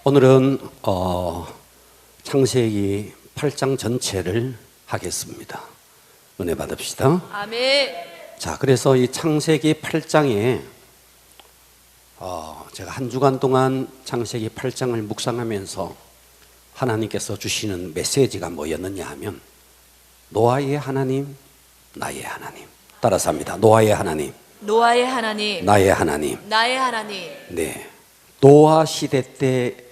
오늘은 창세기 8장 전체를 하겠습니다. 은혜 받읍시다. 아멘. 자, 그래서 이 창세기 8장에 제가 한 주간 동안 창세기 8장을 묵상하면서 하나님께서 주시는 메시지가 뭐였느냐 하면 노아의 하나님, 나의 하나님. 따라서 합니다. 노아의 하나님, 노아의 하나님, 나의 하나님. 나의 하나님. 네, 노아 시대 때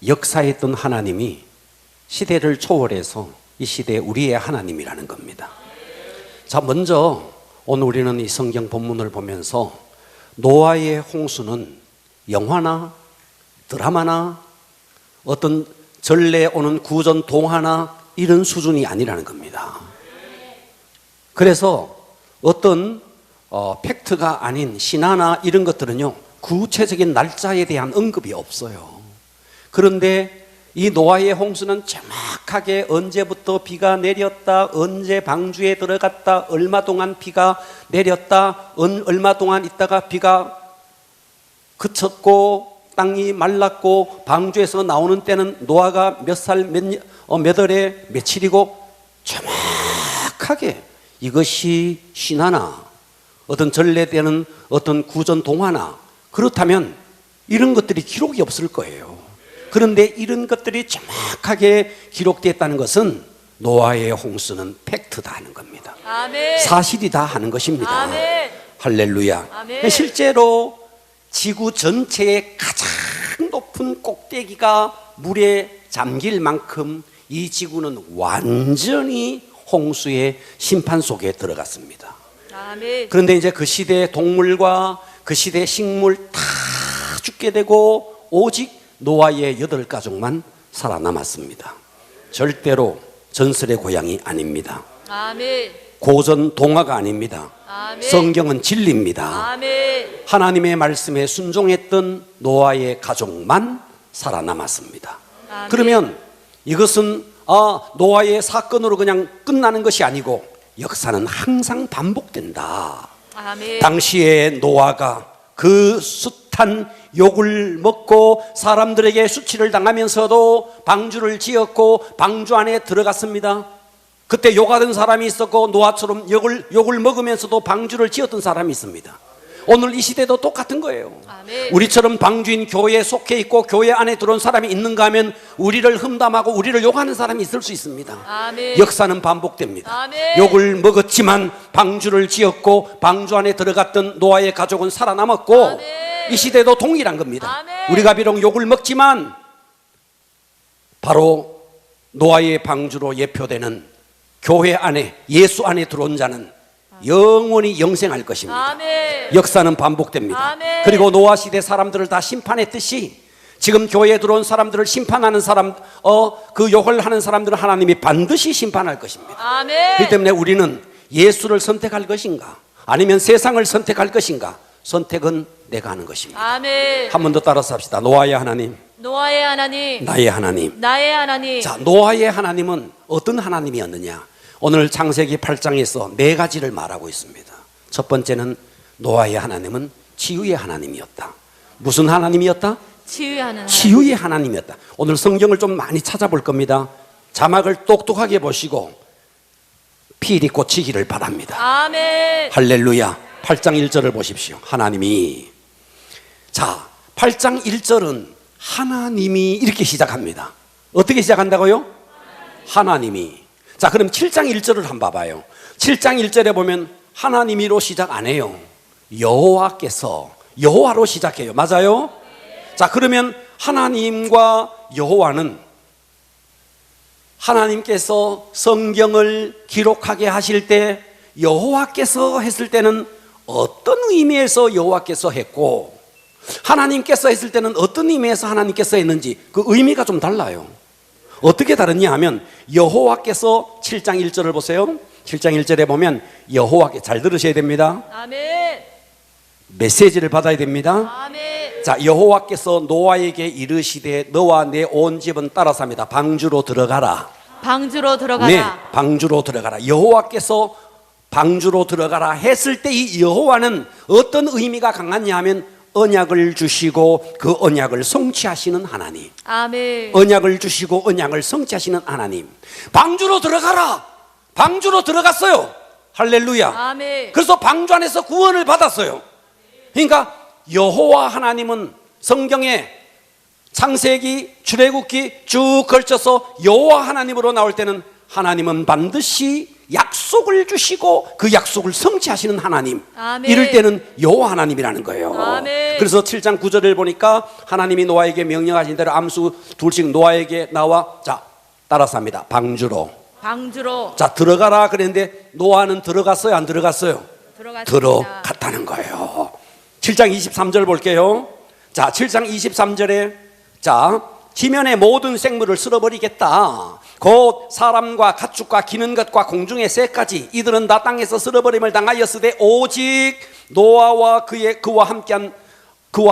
역사했던 하나님이 시대를 초월해서 이 시대에 우리의 하나님이라는 겁니다. 자, 먼저 오늘 우리는 이 성경 본문을 보면서 노아의 홍수는 영화나 드라마나 어떤 전래 오는 구전 동화나 이런 수준이 아니라는 겁니다. 그래서 어떤 팩트가 아닌 신화나 이런 것들은요, 구체적인 날짜에 대한 언급이 없어요. 그런데 이 노아의 홍수는 정확하게 언제부터 비가 내렸다, 언제 방주에 들어갔다, 얼마 동안 비가 내렸다, 얼마 동안 있다가 비가 그쳤고 땅이 말랐고 방주에서 나오는 때는 노아가 몇 살, 몇 월에 며칠이고 정확하게 이것이 신화나 어떤 전래되는 어떤 구전 동화나 그렇다면 이런 것들이 기록이 없을 거예요. 그런데 이런 것들이 정확하게 기록됐다는 것은 노아의 홍수는 팩트다 하는 겁니다. 아멘. 사실이다 하는 것입니다. 아멘. 할렐루야. 아멘. 실제로 지구 전체의 가장 높은 꼭대기가 물에 잠길 만큼 이 지구는 완전히 홍수의 심판 속에 들어갔습니다. 아멘. 그런데 이제 그 시대의 동물과 그 시대의 식물 다 죽게 되고 오직 노아의 8가족만 살아남았습니다. 절대로 전설의 고향이 아닙니다. 아멘. 고전 동화가 아닙니다. 아멘. 성경은 진리입니다. 아멘. 하나님의 말씀에 순종했던 노아의 가족만 살아남았습니다. 아멘. 그러면 이것은 노아의 사건으로 그냥 끝나는 것이 아니고 역사는 항상 반복된다. 아멘. 당시에 노아가 그 숱한 욕을 먹고 사람들에게 수치를 당하면서도 방주를 지었고 방주 안에 들어갔습니다. 그때 욕하던 사람이 있었고 노아처럼 욕을 먹으면서도 방주를 지었던 사람이 있습니다. 오늘 이 시대도 똑같은 거예요. 아멘. 우리처럼 방주인 교회에 속해 있고 교회 안에 들어온 사람이 있는가 하면 우리를 흠담하고 우리를 욕하는 사람이 있을 수 있습니다. 아멘. 역사는 반복됩니다. 아멘. 욕을 먹었지만 방주를 지었고 방주 안에 들어갔던 노아의 가족은 살아남았고 아멘. 이 시대도 동일한 겁니다. 아멘. 우리가 비록 욕을 먹지만 바로 노아의 방주로 예표되는 교회 안에 예수 안에 들어온 자는 영원히 영생할 것입니다. 아멘. 역사는 반복됩니다. 아멘. 그리고 노아 시대 사람들을 다 심판했듯이 지금 교회에 들어온 사람들을 심판하는 사람, 그 욕을 하는 사람들은 하나님이 반드시 심판할 것입니다. 아멘. 그렇기 때문에 우리는 예수를 선택할 것인가 아니면 세상을 선택할 것인가, 선택은 내가 하는 것입니다. 아멘. 한 번 더 따라서 합시다. 노아의 하나님, 노아의 하나님, 나의 하나님. 나의 하나님. 자, 노아의 하나님은 어떤 하나님이었느냐? 오늘 창세기 8장에서 4가지를 말하고 있습니다. 첫 번째는 노아의 하나님은 치유의 하나님이었다. 무슨 하나님이었다? 치유의 하나님. 치유의 하나님이었다. 오늘 성경을 좀 많이 찾아볼 겁니다. 자막을 똑똑하게 보시고 필히 꽂히기를 바랍니다. 아멘. 할렐루야. 8장 1절을 보십시오. 하나님이, 자, 8장 1절은 하나님이 이렇게 시작합니다. 어떻게 시작한다고요? 하나님이. 자, 그럼 7장 1절을 한번 봐봐요. 7장 1절에 보면 하나님이로 시작 안 해요. 여호와께서, 여호와로 시작해요. 맞아요? 자, 그러면 하나님과 여호와는 하나님께서 성경을 기록하게 하실 때 여호와께서 했을 때는 어떤 의미에서 여호와께서 했고 하나님께서 했을 때는 어떤 의미에서 하나님께서 했는지 그 의미가 좀 달라요. 어떻게 다르냐 하면 여호와께서 7장 1절을 보세요. 7장 1절에 보면 여호와께, 잘 들으셔야 됩니다. 아멘. 메시지를 받아야 됩니다. 아멘. 자, 여호와께서 노아에게 이르시되 너와 내 온 집은 따라서 합니다. 방주로 들어가라. 방주로 들어가라. 네, 방주로 들어가라. 여호와께서 방주로 들어가라 했을 때 이 여호와는 어떤 의미가 강하냐 하면 언약을 주시고 그 언약을 성취하시는 하나님. 아멘. 언약을 주시고 언약을 성취하시는 하나님. 방주로 들어가라. 방주로 들어갔어요. 할렐루야. 아멘. 그래서 방주 안에서 구원을 받았어요. 그러니까 여호와 하나님은 성경에 창세기, 출애굽기 쭉 걸쳐서 여호와 하나님으로 나올 때는 하나님은 반드시 약속을 주시고 그 약속을 성취하시는 하나님. 아멘. 이럴 때는 여호와 하나님이라는 거예요. 아멘. 그래서 7장 9절을 보니까 하나님이 노아에게 명령하신 대로 암수 둘씩 노아에게 나와 자 따라서 합니다. 방주로. 방주로 자 들어가라 그랬는데 노아는 들어갔어요, 안 들어갔어요? 들어갔습니다. 들어갔다는 거예요. 7장 23절 볼게요. 자 7장 23절에 자 지면의 모든 생물을 쓸어버리겠다. 곧 사람과 가축과 기는 것과 공중의 새까지 이들은 다 땅에서 쓸어버림을 당하였으되 오직 노아와 그와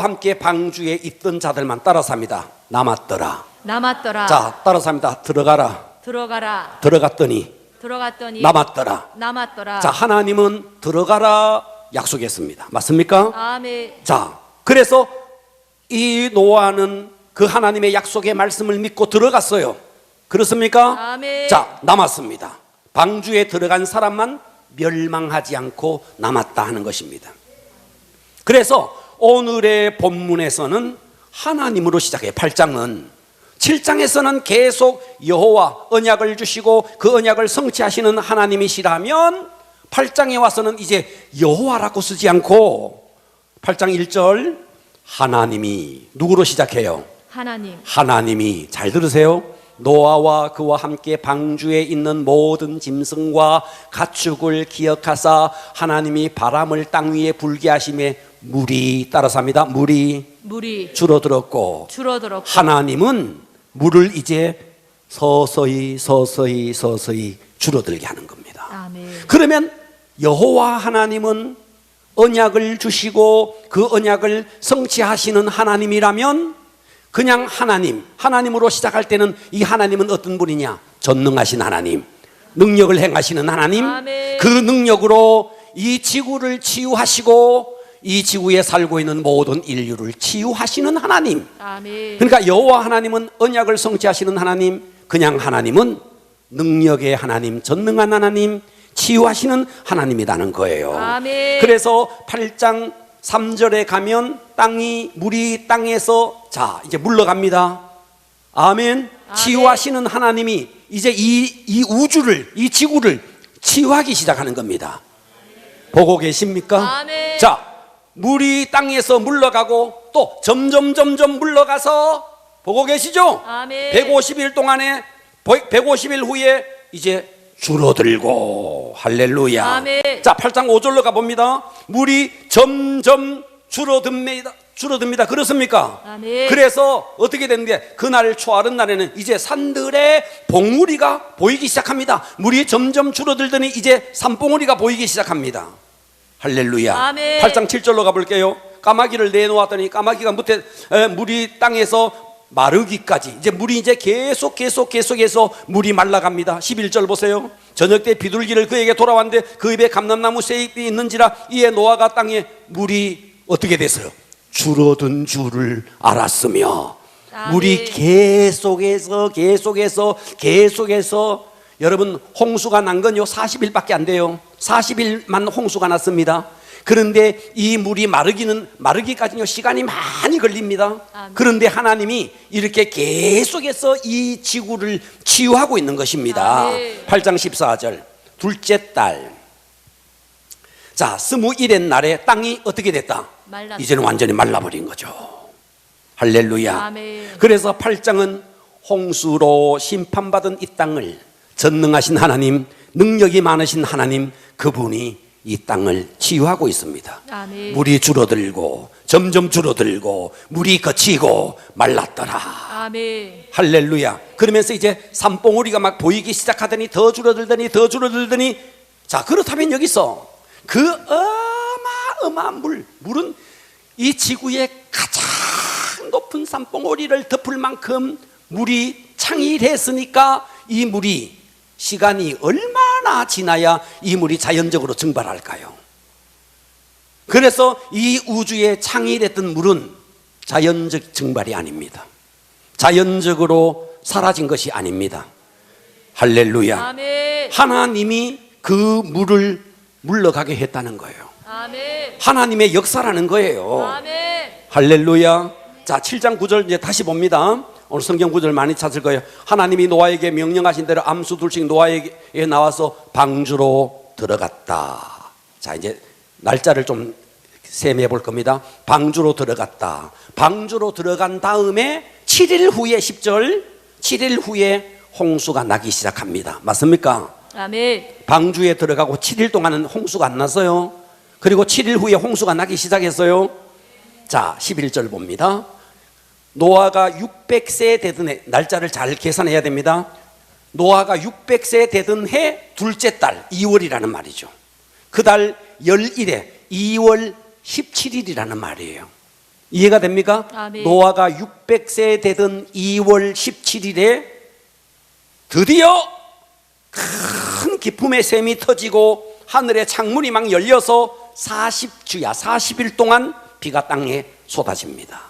함께 방주에 있던 자들만 따라서 합니다. 남았더라. 남았더라. 자 따라서 합니다. 들어가라. 들어가라. 들어갔더니 남았더라. 남았더라. 자 하나님은 들어가라 약속했습니다. 맞습니까? 아멘. 자 그래서 이 노아는 그 하나님의 약속의 말씀을 믿고 들어갔어요. 그렇습니까? 아멘. 자 남았습니다. 방주에 들어간 사람만 멸망하지 않고 남았다 하는 것입니다. 그래서 오늘의 본문에서는 하나님으로 시작해요. 8장은 7장에서는 계속 여호와 언약을 주시고 그 언약을 성취하시는 하나님이시라면 8장에 와서는 이제 여호와라고 쓰지 않고 8장 1절 하나님이 누구로 시작해요? 하나님. 하나님이 잘 들으세요. 노아와 그와 함께 방주에 있는 모든 짐승과 가축을 기억하사 하나님이 바람을 땅 위에 불게 하심에 물이 따라서 합니다. 물이 줄어들었고 하나님은 물을 이제 서서히 줄어들게 하는 겁니다. 아멘. 그러면 여호와 하나님은 언약을 주시고 그 언약을 성취하시는 하나님이라면 그냥 하나님으로 시작할 때는 이 하나님은 어떤 분이냐? 전능하신 하나님, 능력을 행하시는 하나님. 아멘. 그 능력으로 이 지구를 치유하시고 이 지구에 살고 있는 모든 인류를 치유하시는 하나님. 아멘. 그러니까 여호와 하나님은 언약을 성취하시는 하나님, 그냥 하나님은 능력의 하나님, 전능한 하나님, 치유하시는 하나님이라는 거예요. 아멘. 그래서 8장 3절에 가면 물이 땅에서 자 이제 물러갑니다. 아멘. 치유하시는 하나님이 이제 이 우주를, 이 지구를 치유하기 시작하는 겁니다. 보고 계십니까? 아멘. 자 물이 땅에서 물러가고 또 점점 물러가서 보고 계시죠? 아멘. 150일 동안에 150일 후에 이제 줄어들고 할렐루야. 아멘. 자 8장 5절로 가봅니다. 물이 점점 줄어듭니다. 그렇습니까? 아멘. 그래서 어떻게 되는데 그날 초하룻 날에는 이제 산들에 봉우리가 보이기 시작합니다. 물이 점점 줄어들더니 이제 산봉우리가 보이기 시작합니다. 할렐루야. 아멘. 8장 7절로 가볼게요. 까마귀를 내놓았더니 까마귀가 물이 땅에서 마르기까지 이제 물이 이제 계속해서 물이 말라갑니다. 11절 보세요. 저녁 때 비둘기를 그에게 돌아왔는데 그 입에 감람나무 새잎이 있는지라 이에 노아가 땅에 물이 어떻게 됐어요? 줄어든 줄을 알았으며. 아멘. 물이 계속해서 여러분 홍수가 난 건요 40일밖에 안 돼요. 40일만 홍수가 났습니다. 그런데 이 물이 마르기까지는 시간이 많이 걸립니다. 아멘. 그런데 하나님이 이렇게 계속해서 이 지구를 치유하고 있는 것입니다. 아멘. 8장 14절 둘째 달 자 21의 날에 땅이 어떻게 됐다? 말랐다. 이제는 완전히 말라버린 거죠. 할렐루야. 아멘. 그래서 8장은 홍수로 심판받은 이 땅을 전능하신 하나님, 능력이 많으신 하나님, 그분이 이 땅을 치유하고 있습니다. 아멘. 물이 줄어들고 점점 줄어들고 물이 거치고 말랐더라. 아멘. 할렐루야. 그러면서 이제 산봉우리가 막 보이기 시작하더니 더 줄어들더니 자 그렇다면 여기서 그 어마어마한 물은 이 지구의 가장 높은 산봉우리를 덮을 만큼 물이 창일했으니까 이 물이 시간이 얼마나 지나야 이 물이 자연적으로 증발할까요? 그래서 이 우주에 창일했던 물은 자연적 증발이 아닙니다. 자연적으로 사라진 것이 아닙니다. 할렐루야. 아멘. 하나님이 그 물을 물러가게 했다는 거예요. 아멘. 하나님의 역사라는 거예요. 아멘. 할렐루야. 자, 7장 9절 이제 다시 봅니다. 오늘 성경 구절 많이 찾을 거예요. 하나님이 노아에게 명령하신 대로 암수 둘씩 노아에게 나와서 방주로 들어갔다. 자, 이제 날짜를 좀 세미해 볼 겁니다. 방주로 들어갔다. 방주로 들어간 다음에 7일 후에 10절 7일 후에 홍수가 나기 시작합니다. 맞습니까? 아멘. 방주에 들어가고 7일 동안은 홍수가 안 났어요. 그리고 7일 후에 홍수가 나기 시작했어요. 자, 11절 봅니다. 노아가 600세 되던 해, 날짜를 잘 계산해야 됩니다. 노아가 600세 되던 해 둘째 달 2월이라는 말이죠. 그 달 11에 2월 17일이라는 말이에요. 이해가 됩니까? 아멘. 노아가 600세 되던 2월 17일에 드디어 큰 기쁨의 샘이 터지고 하늘에 창문이 막 열려서 40주야 40일 동안 비가 땅에 쏟아집니다.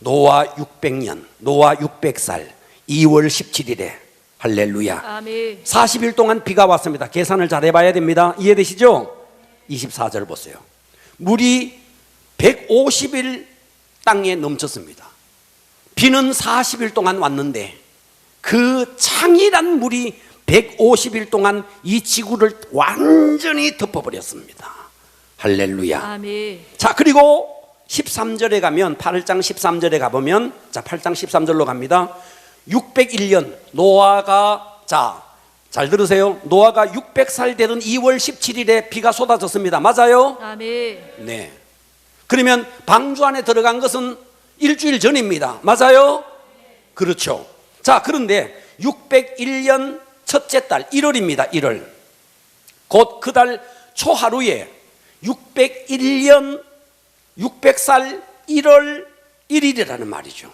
노아 600년, 노아 600살 2월 17일에 할렐루야. 아멘. 40일 동안 비가 왔습니다. 계산을 잘 해봐야 됩니다. 이해되시죠? 24절 보세요. 물이 150일 땅에 넘쳤습니다. 비는 40일 동안 왔는데 그 창일한 물이 150일 동안 이 지구를 완전히 덮어버렸습니다. 할렐루야. 아멘. 자, 그리고 13절에 가면 8장 13절에 가보면 자, 8장 13절로 갑니다. 601년 노아가 자, 잘 들으세요. 노아가 600살 되던 2월 17일에 비가 쏟아졌습니다. 맞아요? 아멘. 네. 그러면 방주 안에 들어간 것은 일주일 전입니다. 맞아요? 그렇죠. 자, 그런데 601년 첫째 달 1월입니다. 1월. 곧 그 달 초하루에 601년 600살 1월 1일이라는 말이죠.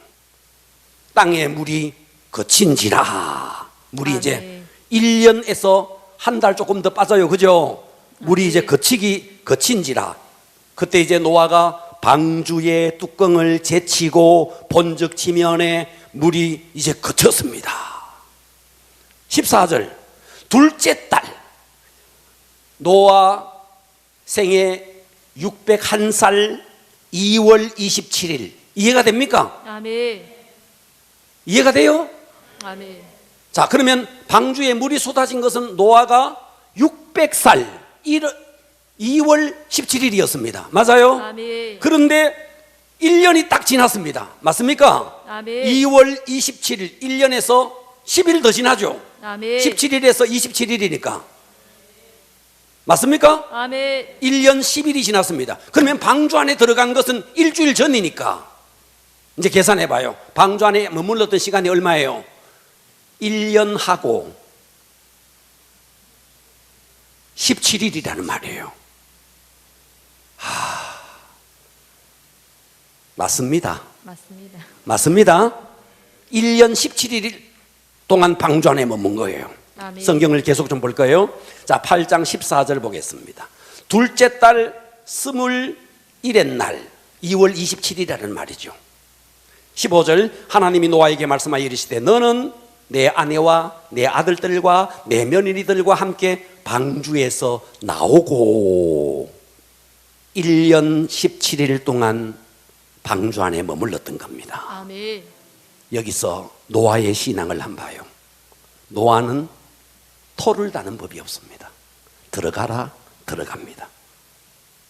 땅에 물이 거친지라. 물이 아멘. 이제 1년에서 한 달 조금 더 빠져요. 그죠? 물이 이제 거친지라. 그때 이제 노아가 방주의 뚜껑을 제치고 본적 지면에 물이 이제 거쳤습니다. 14절 둘째 달 노아 생애 601살 2월 27일 이해가 됩니까? 아멘. 이해가 돼요? 아멘. 자, 그러면 방주에 물이 쏟아진 것은 노아가 600살 2월 17일이었습니다. 맞아요? 아멘. 그런데 1년이 딱 지났습니다. 맞습니까? 아멘. 2월 27일 1년에서 10일 더 지나죠. 아멘. 17일에서 27일이니까 맞습니까? 아멘. 1년 10일이 지났습니다. 그러면 방주 안에 들어간 것은 일주일 전이니까 이제 계산해봐요. 방주 안에 머물렀던 시간이 얼마예요? 1년하고 17일이라는 말이에요. 맞습니다. 맞습니다. 맞습니다. 1년 17일 동안 방주 안에 머문 거예요. 아멘. 성경을 계속 좀 볼 거예요. 자, 8장 14절 보겠습니다. 둘째 달 21의 날 2월 27일이라는 말이죠. 15절 하나님이 노아에게 말씀하여 이르시되 너는 내 아내와 내 아들들과 내 며느리들과 함께 방주에서 나오고 1년 17일 동안 방주 안에 머물렀던 겁니다. 아멘. 여기서 노아의 신앙을 한번 봐요. 노아는 토를 다는 법이 없습니다. 들어가라 들어갑니다.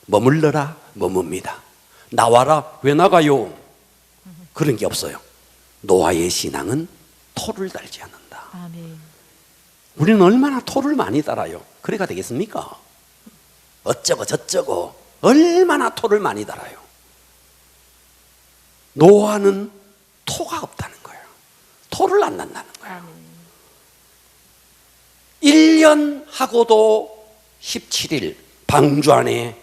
머물러라 머뭅니다. 나와라 왜 나가요? 그런 게 없어요. 노아의 신앙은 토를 달지 않는다. 아멘. 우리는 얼마나 토를 많이 달아요. 그래가 되겠습니까? 어쩌고 저쩌고 얼마나 토를 많이 달아요. 노아는 토가 없다는 거예요. 토를 안 난다는 거예요. 아멘. 1년 하고도 17일 방주 안에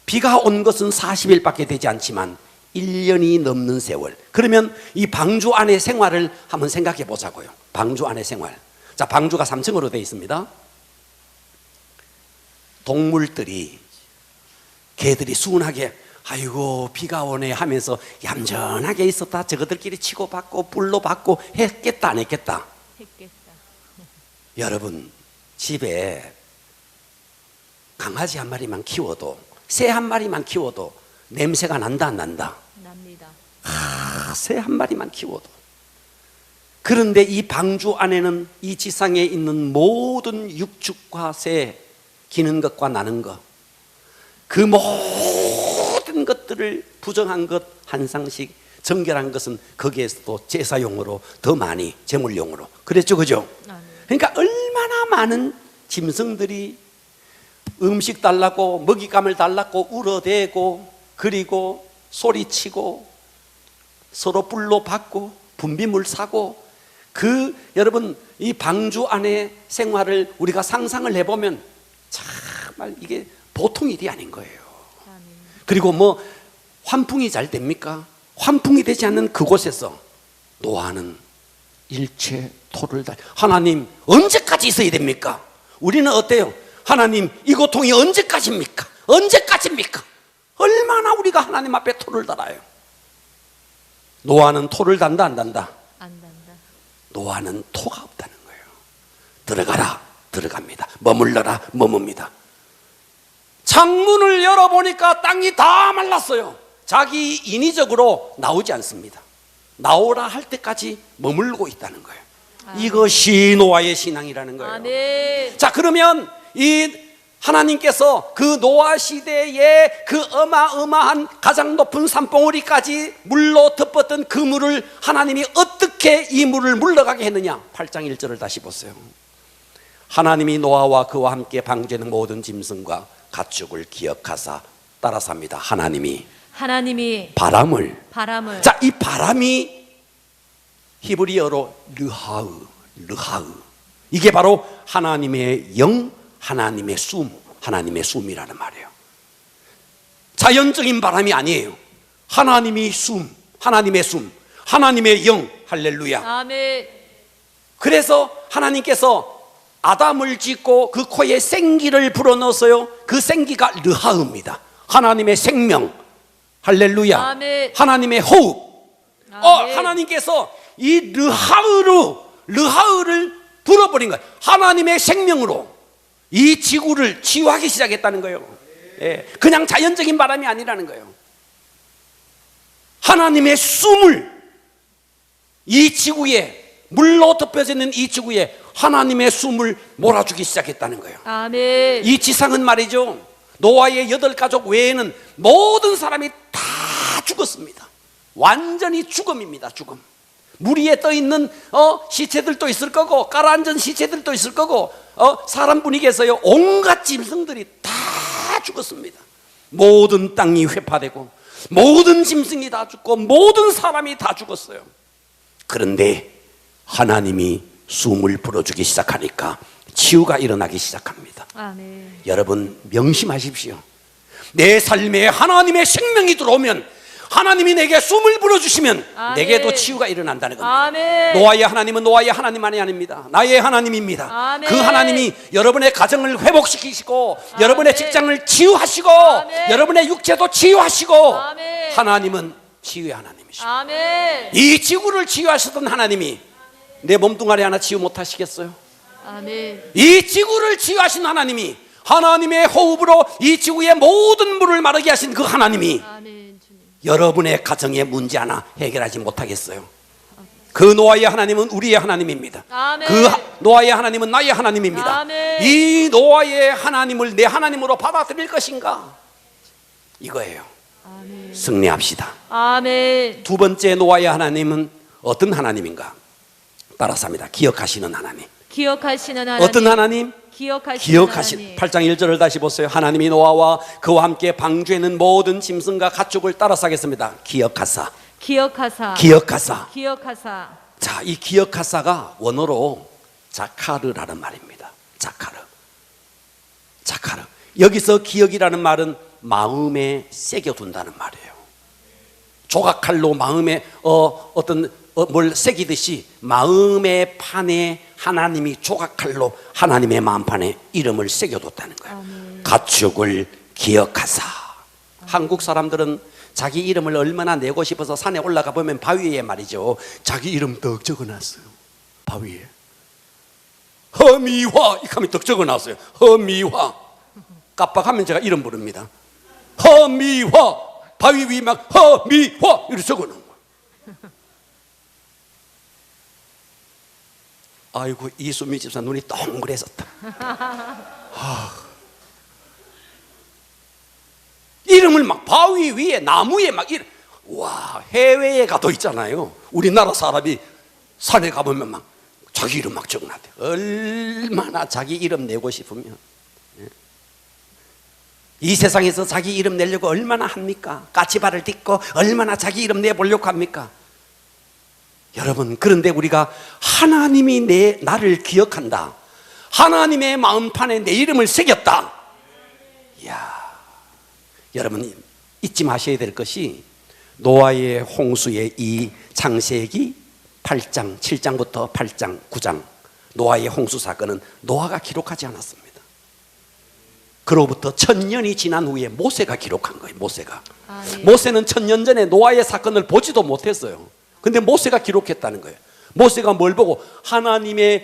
비가 온 것은 40일밖에 되지 않지만 1년이 넘는 세월. 그러면 이 방주 안의 생활을 한번 생각해 보자고요. 방주 안의 생활. 자, 방주가 3층으로 되어 있습니다. 동물들이 개들이 순하게 아이고 비가 오네 하면서 얌전하게 있었다 저것들끼리 치고받고 불로 받고 했겠다 안 했겠다? 했겠다. 여러분 집에 강아지 한 마리만 키워도 새 한 마리만 키워도 냄새가 난다 안 난다? 납니다. 새 한 마리만 키워도. 그런데 이 방주 안에는 이 지상에 있는 모든 육축과 새 기는 것과 나는 것, 그 모든 것들을 부정한 것 한 상씩 정결한 것은 거기에서도 제사용으로 더 많이 제물용으로 그랬죠, 그죠? 그러니까 얼마나 많은 짐승들이 음식 달라고 먹잇감을 달라고 울어대고 그리고 소리치고 서로 불로 받고 분비물 사고 여러분 이 방주 안의 생활을 우리가 상상을 해보면 정말 이게 보통 일이 아닌 거예요. 그리고 뭐 환풍이 잘 됩니까? 환풍이 되지 않는 그곳에서 노아는 일체 토를 달 하나님 언제까지 있어야 됩니까? 우리는 어때요? 하나님 이 고통이 언제까지입니까? 언제까지입니까? 얼마나 우리가 하나님 앞에 토를 달아요. 노아는 토를 단다 안 단다? 안 단다. 노아는 토가 없다는 거예요. 들어가라 들어갑니다. 머물러라 머뭅니다. 창문을 열어보니까 땅이 다 말랐어요. 자기 인위적으로 나오지 않습니다. 나오라 할 때까지 머물고 있다는 거예요. 이것이 노아의 신앙이라는 거예요. 아멘. 자, 그러면 이 하나님께서 그 노아 시대에 그 어마어마한 가장 높은 산봉우리까지 물로 덮었던 그 물을 하나님이 어떻게 이 물을 물러가게 했느냐? 8장 1절을 다시 보세요. 하나님이 노아와 그와 함께 방주하는 모든 짐승과 가축을 기억하사 따라서 합니다. 하나님이 바람을 자, 이 바람이 히브리어로 르하으 이게 바로 하나님의 영, 하나님의 숨이라는 말이에요. 자연적인 바람이 아니에요. 하나님의 숨, 하나님의 영, 할렐루야. 아멘. 그래서 하나님께서 아담을 짓고 그 코에 생기를 불어넣었어요. 그 생기가 르하으입니다. 하나님의 생명, 할렐루야. 아멘. 하나님의 호흡. 아멘. 하나님께서 이 르하으를 불어버린 거예요. 하나님의 생명으로 이 지구를 치유하기 시작했다는 거예요. 예, 그냥 자연적인 바람이 아니라는 거예요. 하나님의 숨을 이 지구에 물로 덮여져 있는 이 지구에 하나님의 숨을 몰아주기 시작했다는 거예요. 아멘. 이 지상은 말이죠, 노아의 8가족 외에는 모든 사람이 다 죽었습니다. 완전히 죽음입니다. 죽음. 물 위에 떠 있는 시체들도 있을 거고 깔아앉은 시체들도 있을 거고 사람 분위기에서요 온갖 짐승들이 다 죽었습니다. 모든 땅이 회파되고 모든 짐승이 다 죽고 모든 사람이 다 죽었어요. 그런데 하나님이 숨을 불어주기 시작하니까 치유가 일어나기 시작합니다. 아멘. 여러분 명심하십시오. 내 삶에 하나님의 생명이 들어오면, 하나님이 내게 숨을 불어주시면 아멘. 내게도 치유가 일어난다는 겁니다. 아멘. 노아의 하나님은 노아의 하나님만이 아닙니다. 나의 하나님입니다. 아멘. 그 하나님이 여러분의 가정을 회복시키시고 아멘. 여러분의 직장을 치유하시고 아멘. 여러분의 육체도 치유하시고 아멘. 하나님은 치유의 하나님이시고 아멘. 이 지구를 치유하시던 하나님이 내 몸뚱아리 하나 치유 못하시겠어요? 아멘. 이 지구를 치유하신 하나님이, 하나님의 호흡으로 이 지구의 모든 물을 마르게 하신 그 하나님이 아멘. 주님. 여러분의 가정의 문제 하나 해결하지 못하겠어요? 그 노아의 하나님은 우리의 하나님입니다. 아멘. 그 노아의 하나님은 나의 하나님입니다. 아멘. 이 노아의 하나님을 내 하나님으로 받아들일 것인가? 이거예요. 아멘. 승리합시다. 아멘. 두 번째 노아의 하나님은 어떤 하나님인가? 따라서 합니다. 기억하시는 하나님. 기억하시는 하나님. 어떤 하나님? 기억하시는 하나님. 8장 1절을 다시 보세요. 하나님이 노아와 그와 함께 방주에 있는 모든 짐승과 가축을 따라서 하겠습니다. 기억하사. 자, 이 기억하사가 원어로 자카르라는 말입니다. 자카르. 여기서 기억이라는 말은 마음에 새겨둔다는 말이에요. 조각칼로 마음에 뭘 새기듯이 마음의 판에 하나님이 조각칼로 하나님의 마음판에 이름을 새겨뒀다는 거예요. 아멘. 가축을 기억하사. 한국 사람들은 자기 이름을 얼마나 내고 싶어서 산에 올라가 보면 바위에 말이죠, 자기 이름 떡 적어놨어요. 바위에 허미화 이렇게 하면 떡 적어놨어요. 허미화. 깜빡하면 제가 이름 부릅니다. 허미화. 바위 위에 막 허미화 이렇게 적어놓은 거예요. 아이고, 이수미 집사 눈이 동그래졌다. 이름을 막 바위 위에 나무에 막 와, 해외에 가도 있잖아요. 우리나라 사람이 산에 가보면 막 자기 이름 막 적어놨대. 얼마나 자기 이름 내고 싶으면. 이 세상에서 자기 이름 내려고 얼마나 합니까? 까치발을 딛고 얼마나 자기 이름 내보려고 합니까? 여러분, 그런데 우리가 하나님이 나를 기억한다, 하나님의 마음판에 내 이름을 새겼다. 이야, 여러분 잊지 마셔야 될 것이 노아의 홍수의 이 창세기 8장 7장부터 8장 9장 노아의 홍수 사건은 노아가 기록하지 않았습니다. 그로부터 1000년이 지난 후에 모세가 기록한 거예요. 모세가. 모세는 1000년 전에 노아의 사건을 보지도 못했어요. 근데 모세가 기록했다는 거예요. 모세가 뭘 보고 하나님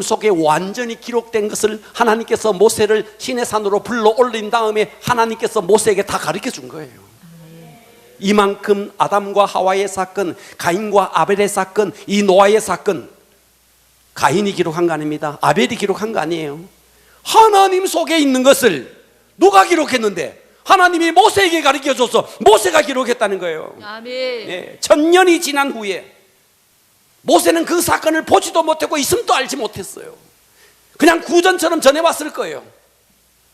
속에 완전히 기록된 것을 하나님께서 모세를 시내산으로 불러 올린 다음에 하나님께서 모세에게 다 가르쳐 준 거예요. 이만큼 아담과 하와의 사건, 가인과 아벨의 사건, 이 노아의 사건, 가인이 기록한 거 아닙니다. 아벨이 기록한 거 아니에요. 하나님 속에 있는 것을 누가 기록했는데 하나님이 모세에게 가르쳐줘서 모세가 기록했다는 거예요. 아멘. 예, 1000년이 지난 후에 모세는 그 사건을 보지도 못했고 있음도 알지 못했어요. 그냥 구전처럼 전해왔을 거예요.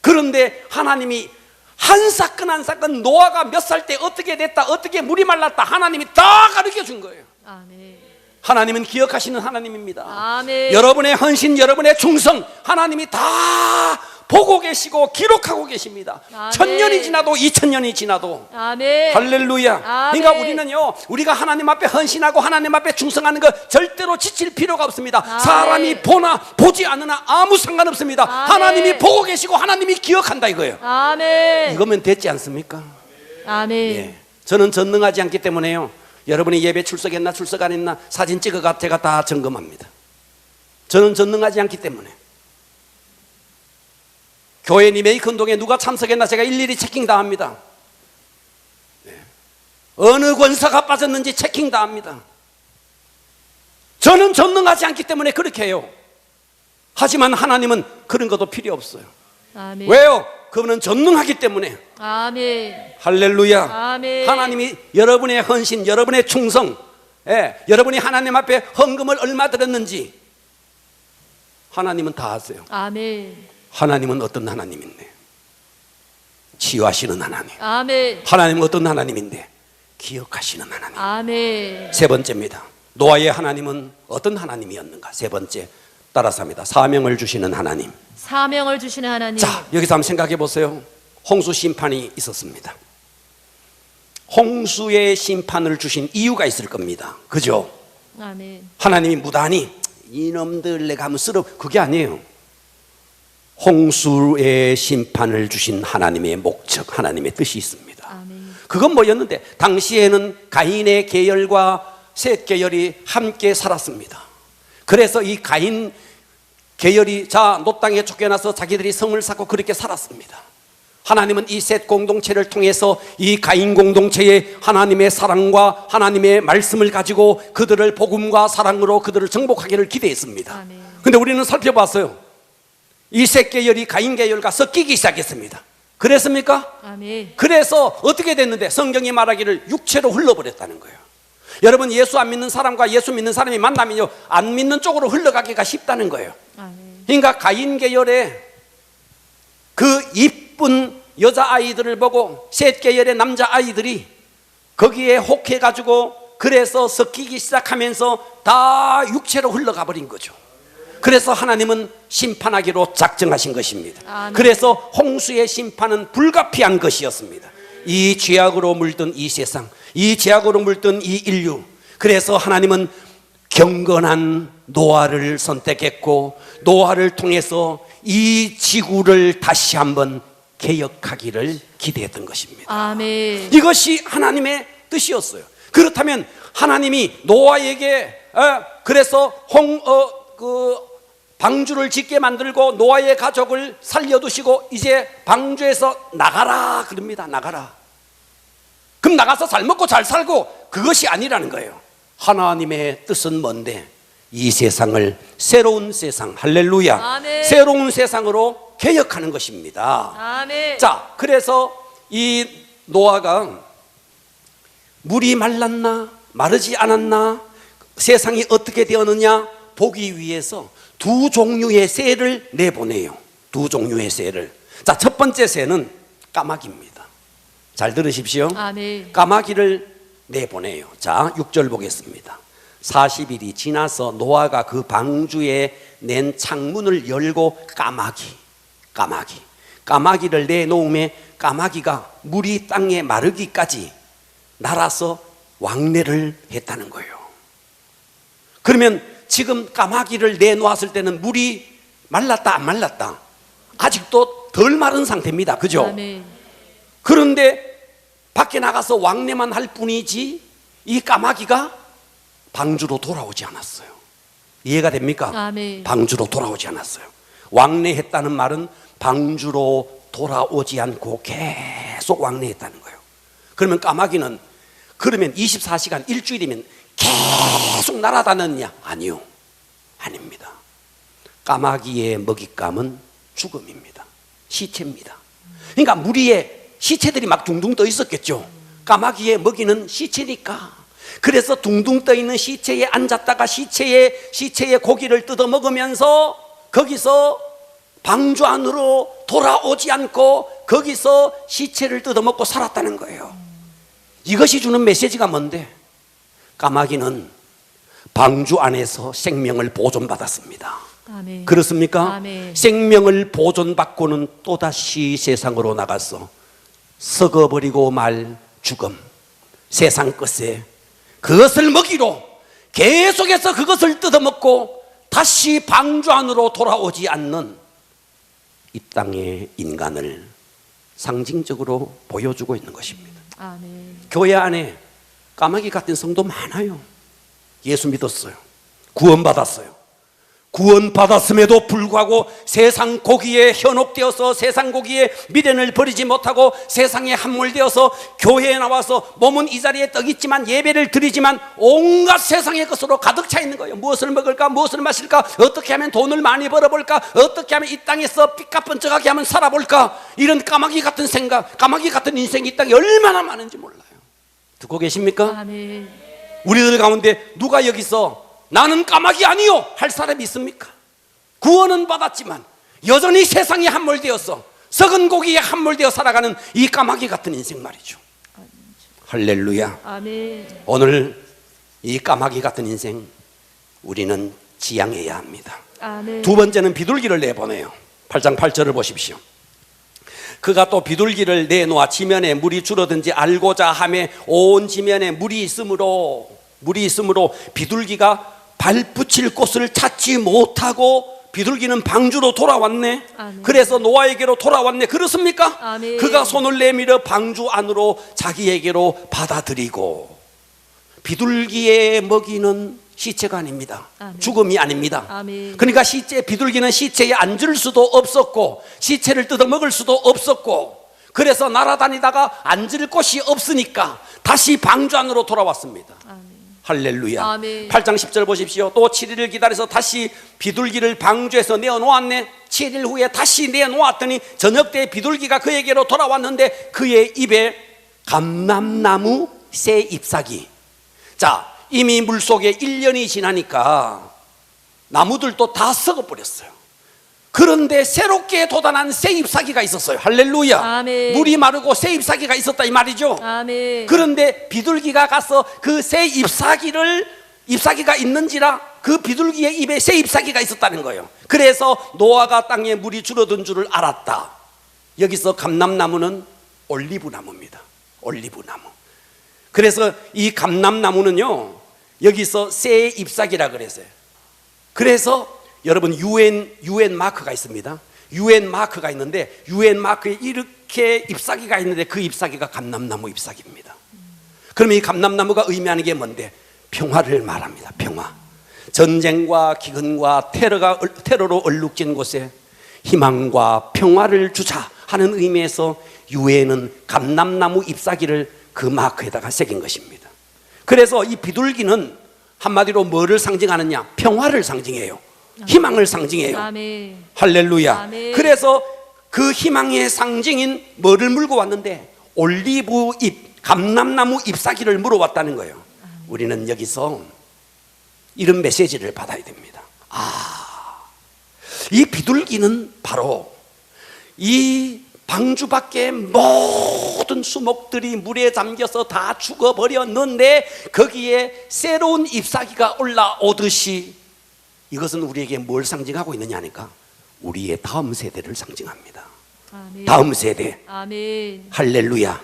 그런데 하나님이 한 사건 한 사건, 노아가 몇 살 때 어떻게 됐다, 어떻게 물이 말랐다, 하나님이 다 가르쳐 준 거예요. 아멘. 하나님은 기억하시는 하나님입니다. 아멘. 여러분의 헌신, 여러분의 충성, 하나님이 다 보고 계시고 기록하고 계십니다. 아멘. 1000년이 지나도 2000년이 지나도. 아멘. 할렐루야. 아멘. 그러니까 우리는요, 우리가 하나님 앞에 헌신하고 하나님 앞에 충성하는 거 절대로 지칠 필요가 없습니다. 아멘. 사람이 보나 보지 않으나 아무 상관없습니다. 아멘. 하나님이 보고 계시고 하나님이 기억한다 이거예요. 아멘. 이거면 됐지 않습니까? 아멘. 예. 저는 전능하지 않기 때문에요, 여러분이 예배 출석했나 출석 안 했나 사진 찍어가 제가 다 점검합니다. 저는 전능하지 않기 때문에. 교회 리메이크 운동에 누가 참석했나 제가 일일이 체킹 다 합니다. 네. 어느 권사가 빠졌는지 체킹 다 합니다. 저는 전능하지 않기 때문에 그렇게 해요. 하지만 하나님은 그런 것도 필요 없어요. 아멘. 왜요? 그분은 전능하기 때문에. 아멘. 할렐루야. 아멘. 하나님이 여러분의 헌신, 여러분의 충성, 여러분이 하나님 앞에 헌금을 얼마 드렸는지 하나님은 다 아세요. 아멘. 하나님은 어떤 하나님인데? 치유하시는 하나님. 아멘. 하나님은 어떤 하나님인데? 기억하시는 하나님. 아멘. 세 번째입니다. 노아의 하나님은 어떤 하나님이었는가? 세 번째, 따라서 합니다. 사명을 주시는 하나님. 사명을 주시는 하나님. 자, 여기서 한번 생각해 보세요. 홍수 심판이 있었습니다. 홍수의 심판을 주신 이유가 있을 겁니다. 그죠? 아멘. 하나님이 무단히 이놈들 내가 한번 쓸어, 그게 아니에요. 홍수의 심판을 주신 하나님의 목적, 하나님의 뜻이 있습니다. 아멘. 그건 뭐였는데, 당시에는 가인의 계열과 셋 계열이 함께 살았습니다. 그래서 이 가인 계열이 노 땅에 쫓겨나서 자기들이 성을 쌓고 그렇게 살았습니다. 하나님은 이 셋 공동체를 통해서 이 가인 공동체에 하나님의 사랑과 하나님의 말씀을 가지고 그들을 복음과 사랑으로 그들을 정복하기를 기대했습니다. 아멘. 근데 우리는 살펴봤어요. 이 셋 계열이 가인 계열과 섞이기 시작했습니다. 그랬습니까? 아멘. 그래서 어떻게 됐는데, 성경이 말하기를 육체로 흘러버렸다는 거예요. 여러분, 예수 안 믿는 사람과 예수 믿는 사람이 만나면요, 안 믿는 쪽으로 흘러가기가 쉽다는 거예요. 아멘. 그러니까 가인 계열의 그 이쁜 여자아이들을 보고 셋 계열의 남자아이들이 거기에 혹해가지고 그래서 섞이기 시작하면서 다 육체로 흘러가 버린 거죠. 그래서 하나님은 심판하기로 작정하신 것입니다. 아멘. 그래서 홍수의 심판은 불가피한 것이었습니다. 이 죄악으로 물든 이 세상, 이 죄악으로 물든 이 인류, 그래서 하나님은 경건한 노아를 선택했고 노아를 통해서 이 지구를 다시 한번 개혁하기를 기대했던 것입니다. 아멘. 이것이 하나님의 뜻이었어요. 그렇다면 하나님이 노아에게 그래서 방주를 짓게 만들고 노아의 가족을 살려두시고 이제 방주에서 나가라 그럽니다. 나가라. 그럼 나가서 잘 먹고 잘 살고 그것이 아니라는 거예요. 하나님의 뜻은 뭔데? 이 세상을 새로운 세상, 할렐루야, 아멘. 새로운 세상으로 개혁하는 것입니다. 아멘. 자, 그래서 이 노아가 물이 말랐나 마르지 않았나 세상이 어떻게 되었느냐 보기 위해서 두 종류의 새를 내보내요. 두 종류의 새를. 자, 첫 번째 새는 까마귀입니다. 잘 들으십시오. 아멘. 까마귀를 내보내요. 자, 6절 보겠습니다. 40일이 지나서 노아가 그 방주에 낸 창문을 열고 까마귀를 내놓음에 까마귀가 물이 땅에 마르기까지 날아서 왕래를 했다는 거예요. 그러면 지금 까마귀를 내놓았을 때는 물이 말랐다 안 말랐다? 아직도 덜 마른 상태입니다. 그죠? 아멘. 그런데 밖에 나가서 왕래만 할 뿐이지 이 까마귀가 방주로 돌아오지 않았어요. 이해가 됩니까? 아멘. 방주로 돌아오지 않았어요. 왕래했다는 말은 방주로 돌아오지 않고 계속 왕래했다는 거예요. 그러면 까마귀는 그러면 24시간 일주일이면 계속 날아다녔냐? 아니요. 아닙니다. 까마귀의 먹잇감은 죽음입니다. 시체입니다. 그러니까 물 위에 시체들이 막 둥둥 떠 있었겠죠. 까마귀의 먹이는 시체니까. 그래서 둥둥 떠 있는 시체에 앉았다가 시체의 고기를 뜯어 먹으면서 거기서 방주 안으로 돌아오지 않고 거기서 시체를 뜯어 먹고 살았다는 거예요. 이것이 주는 메시지가 뭔데? 까마귀는 방주 안에서 생명을 보존받았습니다. 아멘. 그렇습니까? 아멘. 생명을 보존받고는 또다시 세상으로 나가서 썩어버리고 말 죽음, 세상 끝에 그것을 먹이로 계속해서 그것을 뜯어먹고 다시 방주 안으로 돌아오지 않는 이 땅의 인간을 상징적으로 보여주고 있는 것입니다. 아멘. 교회 안에 까마귀 같은 성도 많아요. 예수 믿었어요. 구원받았어요. 구원받았음에도 불구하고 세상 고기에 현혹되어서 세상 고기에 미련을 버리지 못하고 세상에 함몰되어서 교회에 나와서 몸은 이 자리에 떡 있지만 예배를 드리지만 온갖 세상의 것으로 가득 차 있는 거예요. 무엇을 먹을까? 무엇을 마실까? 어떻게 하면 돈을 많이 벌어볼까? 어떻게 하면 이 땅에서 삐까뻔쩍하게 하면 살아볼까? 이런 까마귀 같은 생각, 까마귀 같은 인생이 이 땅에 얼마나 많은지 몰라요. 듣고 계십니까? 아멘. 우리들 가운데 누가 여기서 나는 까마귀 아니요 할 사람이 있습니까? 구원은 받았지만 여전히 세상에 함몰되어서 썩은 고기에 함몰되어 살아가는 이 까마귀 같은 인생 말이죠. 할렐루야. 아멘. 오늘 이 까마귀 같은 인생 우리는 지양해야 합니다. 아멘. 두 번째는 비둘기를 내보내요. 8장 8절을 보십시오. 그가 또 비둘기를 내놓아 지면에 물이 줄어든지 알고자 하매 온 지면에 물이 있으므로 비둘기가 발붙일 곳을 찾지 못하고 비둘기는 방주로 돌아왔네. 아멘. 그래서 노아에게로 돌아왔네. 그렇습니까? 아멘. 그가 손을 내밀어 방주 안으로 자기에게로 받아들이고 비둘기의 먹이는 시체가 아닙니다. 아멘. 죽음이 아닙니다. 아멘. 그러니까 비둘기는 시체에 앉을 수도 없었고 시체를 뜯어 먹을 수도 없었고 그래서 날아다니다가 앉을 곳이 없으니까 다시 방주 안으로 돌아왔습니다. 아멘. 할렐루야. 아멘. 8장 10절 보십시오. 또 7일을 기다려서 다시 비둘기를 방주에서 내어놓았네. 7일 후에 다시 내어놓았더니 저녁 때 비둘기가 그에게로 돌아왔는데 그의 입에 감람나무 새 잎사귀. 자, 이미 물속에 1년이 지나니까 나무들도 다 썩어버렸어요. 그런데 새롭게 돋아난 새 잎사귀가 있었어요. 할렐루야. 아멘. 물이 마르고 새 잎사귀가 있었다 이 말이죠. 아멘. 그런데 비둘기가 가서 그 새 잎사귀가 있는지라 그 비둘기의 입에 새 잎사귀가 있었다는 거예요. 그래서 노아가 땅에 물이 줄어든 줄을 알았다. 여기서 감람나무는 올리브나무입니다. 올리브나무. 그래서 이 감람나무는요 여기서 새 잎사귀라 그랬어요. 그래서 여러분 유엔 마크가 있습니다. UN 마크가 있는데 UN 마크에 이렇게 잎사귀가 있는데 그 잎사귀가 감람나무 잎사귀입니다. 그러면 이 감람나무가 의미하는 게 뭔데? 평화를 말합니다. 평화. 전쟁과 기근과 테러로 얼룩진 곳에 희망과 평화를 주자 하는 의미에서 유엔은 감람나무 잎사귀를 그 마크에다가 새긴 것입니다. 그래서 이 비둘기는 한마디로 뭐를 상징하느냐? 평화를 상징해요. 희망을 상징해요. 아멘. 할렐루야. 아멘. 그래서 그 희망의 상징인 뭐를 물고 왔는데 올리브 잎, 감람나무 잎사귀를 물어왔다는 거예요. 우리는 여기서 이런 메시지를 받아야 됩니다. 이 비둘기는 바로 이 방주 밖에 모든 수목들이 물에 잠겨서 다 죽어버렸는데 거기에 새로운 잎사귀가 올라오듯이 이것은 우리에게 뭘 상징하고 있느냐니까 우리의 다음 세대를 상징합니다. 아멘. 다음 세대. 아멘. 할렐루야.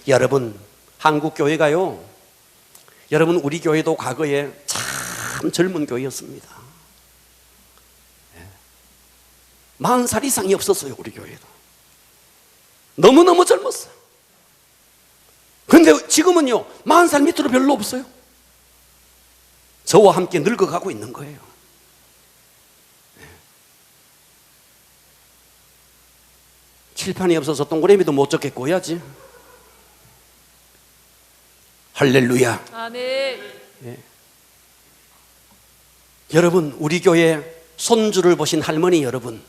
여러분, 한국 교회가요, 여러분 우리 교회도 과거에 참 젊은 교회였습니다. 40살 이상이 없었어요. 우리 교회도 너무너무 젊었어요. 그런데 지금은요 40살 밑으로 별로 없어요. 저와 함께 늙어가고 있는 거예요. 칠판이 없어서 동그라미도 못 적겠고 해야지. 할렐루야. 아멘. 여러분, 우리 교회 손주를 보신 할머니 여러분,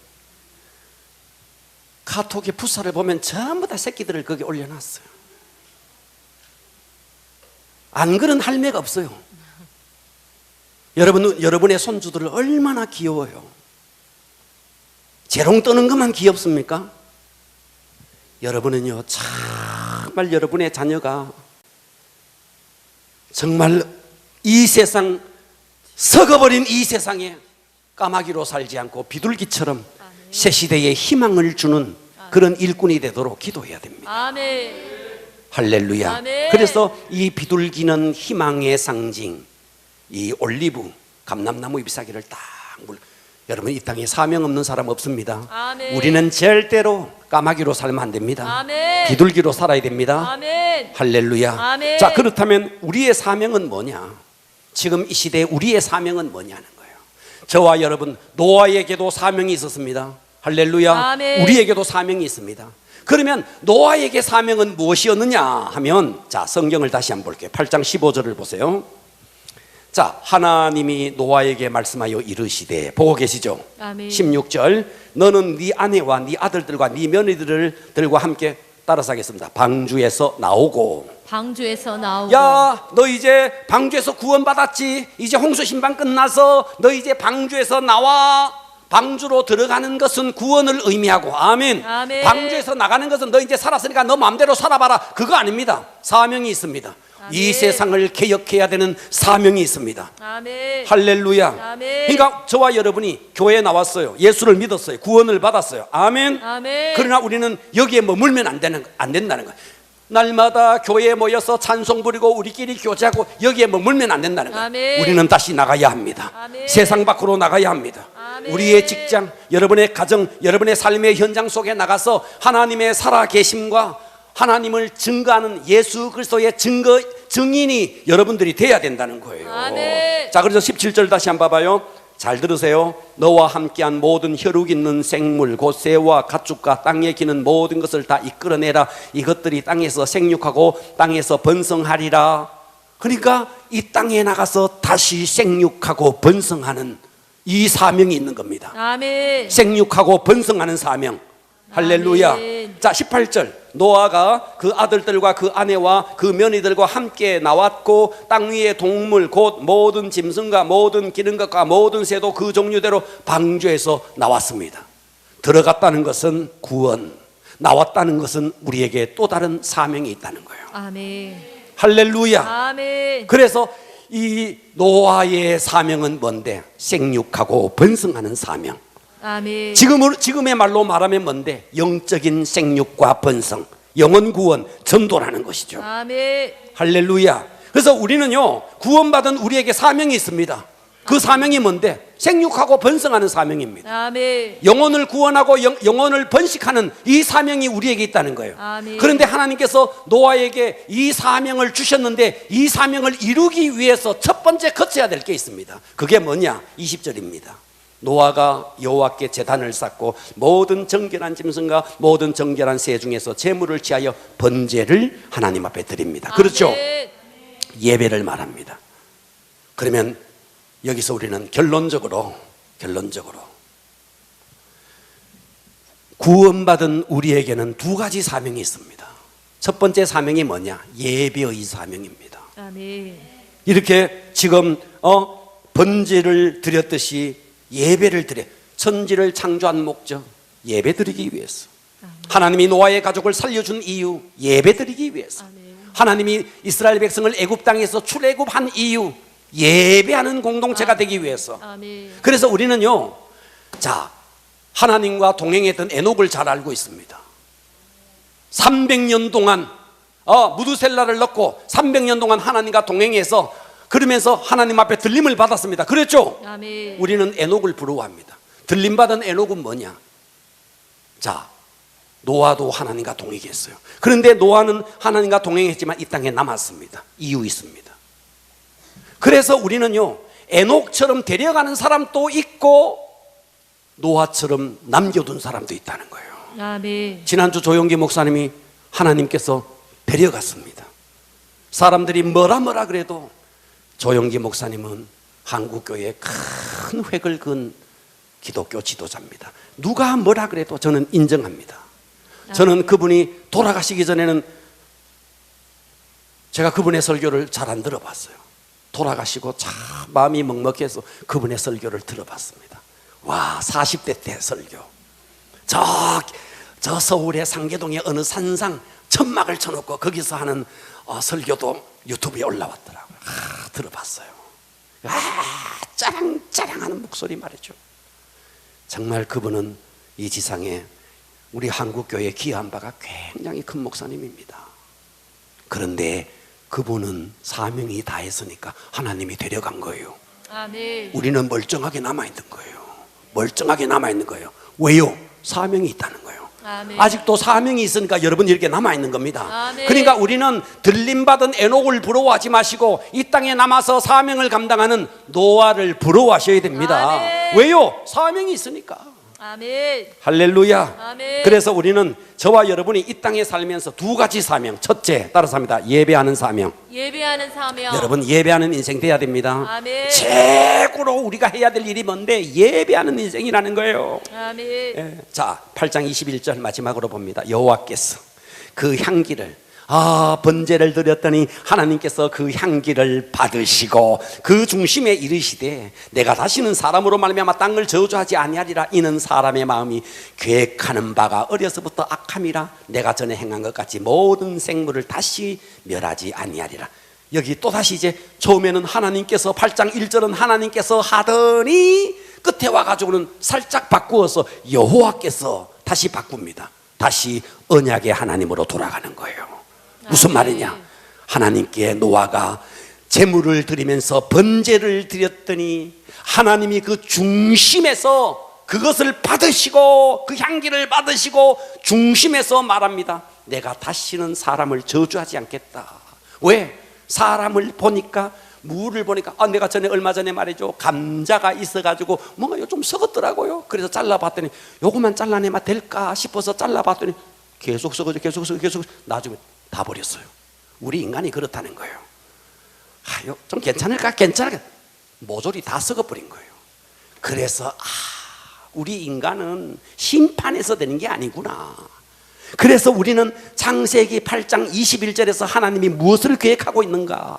카톡에 풋살을 보면 전부 다 새끼들을 거기 올려놨어요. 안 그런 할매가 없어요. 여러분의 손주들을 얼마나 귀여워요. 재롱 떠는 것만 귀엽습니까? 여러분은요 정말 여러분의 자녀가 정말 이 세상, 썩어버린 이 세상에 까마귀로 살지 않고 비둘기처럼 새 시대에 희망을 주는 그런 일꾼이 되도록 기도해야 됩니다. 아멘. 할렐루야. 아멘. 그래서 이 비둘기는 희망의 상징, 이 올리브 감람나무 잎사귀를 딱 여러분, 이 땅에 사명 없는 사람 없습니다. 아멘. 우리는 절대로 까마귀로 살면 안 됩니다. 아멘. 비둘기로 살아야 됩니다. 아멘. 할렐루야. 아멘. 자, 그렇다면 우리의 사명은 뭐냐? 지금 이 시대에 우리의 사명은 뭐냐는 거예요. 저와 여러분, 노아에게도 사명이 있었습니다. 할렐루야. 아멘. 우리에게도 사명이 있습니다. 그러면 노아에게 사명은 무엇이었느냐 하면, 자, 성경을 다시 한번 볼게요. 8장 15절을 보세요. 자, 하나님이 노아에게 말씀하여 이르시되, 보고 계시죠? 아멘. 16절, 너는 네 아내와 네 아들들과 네 며느리들과 함께 따라서 하겠습니다. 방주에서 나오고. 방주에서 나오고. 야, 너 이제 방주에서 구원받았지? 이제 홍수 신방 끝나서 너 이제 방주에서 나와. 방주로 들어가는 것은 구원을 의미하고, 아멘. 아멘. 방주에서 나가는 것은 너 이제 살았으니까 너 마음대로 살아봐라, 그거 아닙니다. 사명이 있습니다. 아멘. 이 세상을 개혁해야 되는 사명이 있습니다. 아멘. 할렐루야. 아멘. 그러니까 저와 여러분이 교회에 나왔어요. 예수를 믿었어요. 구원을 받았어요. 아멘. 아멘. 그러나 우리는 여기에 머물면 안 된다는 거예요. 날마다 교회에 모여서 찬송 부리고 우리끼리 교제하고 여기에 머물면 안 된다는 거예요. 아멘. 우리는 다시 나가야 합니다. 아멘. 세상 밖으로 나가야 합니다. 아멘. 우리의 직장, 여러분의 가정, 여러분의 삶의 현장 속에 나가서 하나님의 살아계심과 하나님을 증거하는 예수 그리스도의 증인이 여러분들이 돼야 된다는 거예요. 아멘. 자, 그래서 17절 다시 한번 봐봐요. 잘 들으세요. 너와 함께한 모든 혈육 있는 생물 곧 새와 가축과 땅에 기는 모든 것을 다 이끌어내라. 이것들이 땅에서 생육하고 땅에서 번성하리라. 그러니까 이 땅에 나가서 다시 생육하고 번성하는 이 사명이 있는 겁니다. 아멘. 생육하고 번성하는 사명. 할렐루야. 아멘. 자, 18절. 노아가 그 아들들과 그 아내와 그 며느리들과 함께 나왔고 땅 위의 동물 곧 모든 짐승과 모든 기는 것과 모든 새도 그 종류대로 방주에서 나왔습니다. 들어갔다는 것은 구원, 나왔다는 것은 우리에게 또 다른 사명이 있다는 거예요. 아멘. 할렐루야. 아멘. 그래서 이 노아의 사명은 뭔데? 생육하고 번성하는 사명. 아멘. 지금의 말로 말하면 뭔데? 영적인 생육과 번성, 영혼 구원, 전도라는 것이죠. 아멘. 할렐루야. 그래서 우리는요, 구원받은 우리에게 사명이 있습니다. 그 사명이 뭔데? 생육하고 번성하는 사명입니다. 아멘. 영혼을 구원하고 영혼을 번식하는 이 사명이 우리에게 있다는 거예요. 아멘. 그런데 하나님께서 노아에게 이 사명을 주셨는데 이 사명을 이루기 위해서 첫 번째 거쳐야 될 게 있습니다. 그게 뭐냐? 20절입니다. 노아가 여호와께 제단을 쌓고 모든 정결한 짐승과 모든 정결한 새 중에서 제물을 취하여 번제를 하나님 앞에 드립니다. 그렇죠? 아멘. 예배를 말합니다. 그러면 여기서 우리는 결론적으로 구원받은 우리에게는 두 가지 사명이 있습니다. 첫 번째 사명이 뭐냐? 예배의 사명입니다. 아멘. 이렇게 지금 번제를 드렸듯이 예배를 드려, 천지를 창조한 목적 예배 드리기 위해서, 하나님이 노아의 가족을 살려준 이유 예배 드리기 위해서, 아멘. 하나님이 이스라엘 백성을 애굽 땅에서 출애굽한 이유 예배하는 공동체가 되기 위해서. 아멘. 그래서 우리는요, 자, 하나님과 동행했던 에녹을 잘 알고 있습니다. 300년 동안 무두셀라를 넣고 300년 동안 하나님과 동행해서 그러면서 하나님 앞에 들림을 받았습니다. 그랬죠? 아멘. 우리는 에녹을 부러워합니다. 들림받은 에녹은 뭐냐? 자, 노아도 하나님과 동행했어요. 그런데 노아는 하나님과 동행했지만 이 땅에 남았습니다. 이유 있습니다. 그래서 우리는요, 에녹처럼 데려가는 사람도 있고 노아처럼 남겨둔 사람도 있다는 거예요. 아멘. 지난주 조용기 목사님이 하나님께서 데려갔습니다. 사람들이 뭐라 그래도 조용기 목사님은 한국교회에 큰 획을 그은 기독교 지도자입니다. 누가 뭐라 그래도 저는 인정합니다. 저는 그분이 돌아가시기 전에는 제가 그분의 설교를 잘 안 들어봤어요. 돌아가시고 참 마음이 먹먹해서 그분의 설교를 들어봤습니다. 와, 40대 때 설교. 저 서울의 상계동의 어느 산상 천막을 쳐놓고 거기서 하는 설교도 유튜브에 올라왔더라고요. 들어봤어요. 짜랑짜랑하는 목소리 말이죠. 정말 그분은 이 지상에 우리 한국교회에 기여한 바가 굉장히 큰 목사님입니다. 그런데 그분은 사명이 다했으니까 하나님이 데려간 거예요. 아멘. 우리는 멀쩡하게 남아있는 거예요. 멀쩡하게 남아있는 거예요. 왜요? 사명이 있다는 거예요. 아멘. 아직도 사명이 있으니까 여러분 이렇게 남아있는 겁니다. 아멘. 그러니까 우리는 들림받은 에녹을 부러워하지 마시고 이 땅에 남아서 사명을 감당하는 노아를 부러워하셔야 됩니다. 아멘. 왜요? 사명이 있으니까. 아멘. 할렐루야. 아멘. 그래서 우리는 저와 여러분이 이 땅에 살면서 두 가지 사명. 첫째, 따라서 합니다. 예배하는 사명. 예배하는 사명. 여러분 예배하는 인생 돼야 됩니다. 아멘. 최고로 우리가 해야 될 일이 뭔데? 예배하는 인생이라는 거예요. 아멘. 예. 자, 8장 21절 마지막으로 봅니다. 여호와께서 그 향기를 번제를 드렸더니 하나님께서 그 향기를 받으시고 그 중심에 이르시되 내가 다시는 사람으로 말미암아 땅을 저주하지 아니하리라. 이는 사람의 마음이 계획하는 바가 어려서부터 악함이라. 내가 전에 행한 것 같이 모든 생물을 다시 멸하지 아니하리라. 여기 또다시 이제 처음에는 하나님께서 8장 1절은 하나님께서 하더니 끝에 와가지고는 살짝 바꾸어서 여호와께서 다시 바꿉니다. 다시 언약의 하나님으로 돌아가는 거예요. 무슨 말이냐? 하나님께 노아가 제물을 드리면서 번제를 드렸더니 하나님이 그 중심에서 그것을 받으시고 그 향기를 받으시고 중심에서 말합니다. 내가 다시는 사람을 저주하지 않겠다. 왜? 사람을 보니까, 물을 보니까 내가 얼마 전에 말이죠, 감자가 있어가지고 뭔가 좀 썩었더라고요. 그래서 잘라봤더니 요것만 잘라내면 될까 싶어서 잘라봤더니 계속 썩어져 계속 나중에 다 버렸어요. 우리 인간이 그렇다는 거예요. 좀 괜찮을까? 모조리 다 썩어버린 거예요. 그래서 우리 인간은 심판에서 되는 게 아니구나. 그래서 우리는 창세기 8장 21절에서 하나님이 무엇을 계획하고 있는가?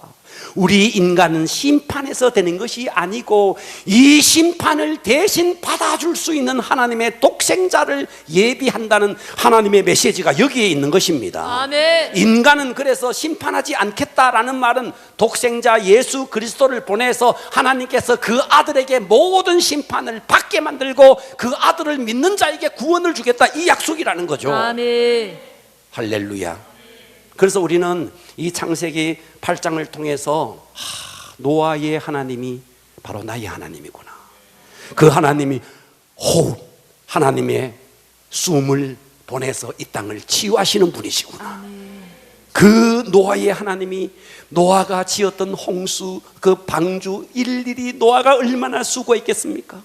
우리 인간은 심판에서 되는 것이 아니고 이 심판을 대신 받아줄 수 있는 하나님의 독생자를 예비한다는 하나님의 메시지가 여기에 있는 것입니다. 아멘. 인간은 그래서 심판하지 않겠다라는 말은 독생자 예수 그리스도를 보내서 하나님께서 그 아들에게 모든 심판을 받게 만들고 그 아들을 믿는 자에게 구원을 주겠다, 이 약속이라는 거죠. 아멘. 할렐루야. 그래서 우리는 이 창세기 8장을 통해서 노아의 하나님이 바로 나의 하나님이구나. 그 하나님이 호흡, 하나님의 숨을 보내서 이 땅을 치유하시는 분이시구나. 그 노아의 하나님이 노아가 지었던 홍수, 그 방주 일일이 노아가 얼마나 수고했겠습니까?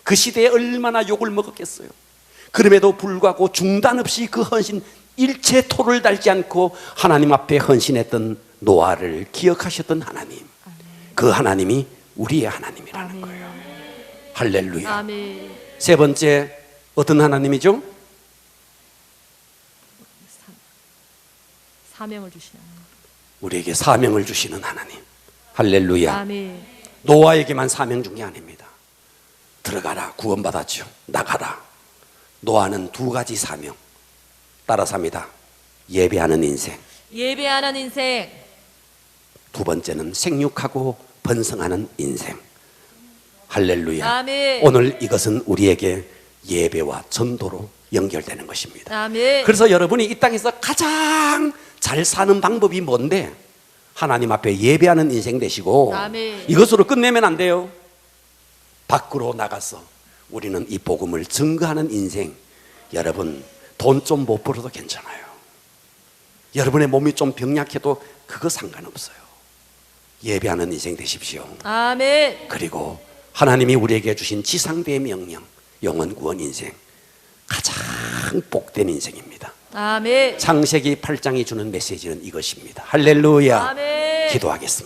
그 시대에 얼마나 욕을 먹었겠어요. 그럼에도 불구하고 중단 없이 그 헌신, 일체 토를 달지 않고 하나님 앞에 헌신했던 노아를 기억하셨던 하나님, 그 하나님이 우리의 하나님이라는 거예요. 할렐루야. 아멘. 세 번째, 어떤 하나님이죠? 사명을 주시는 우리에게 사명을 주시는 하나님. 할렐루야. 아멘. 노아에게만 사명 준 게 아닙니다. 들어가라, 구원받았죠. 나가라. 노아는 두 가지 사명 따라서 합니다. 예배하는 인생, 예배하는 인생. 두 번째는 생육하고 번성하는 인생. 할렐루야. 아멘. 오늘 이것은 우리에게 예배와 전도로 연결되는 것입니다. 아멘. 그래서 여러분이 이 땅에서 가장 잘 사는 방법이 뭔데? 하나님 앞에 예배하는 인생 되시고, 아멘. 이것으로 끝내면 안 돼요. 밖으로 나가서 우리는 이 복음을 증거하는 인생. 여러분, 돈 좀 못 벌어도 괜찮아요. 여러분의 몸이 좀 병약해도 그거 상관없어요. 예배하는 인생 되십시오. 아멘. 그리고 하나님이 우리에게 주신 지상대의 명령, 영원 구원 인생, 가장 복된 인생입니다. 아멘. 창세기 8장이 주는 메시지는 이것입니다. 할렐루야. 아멘. 기도하겠습니다.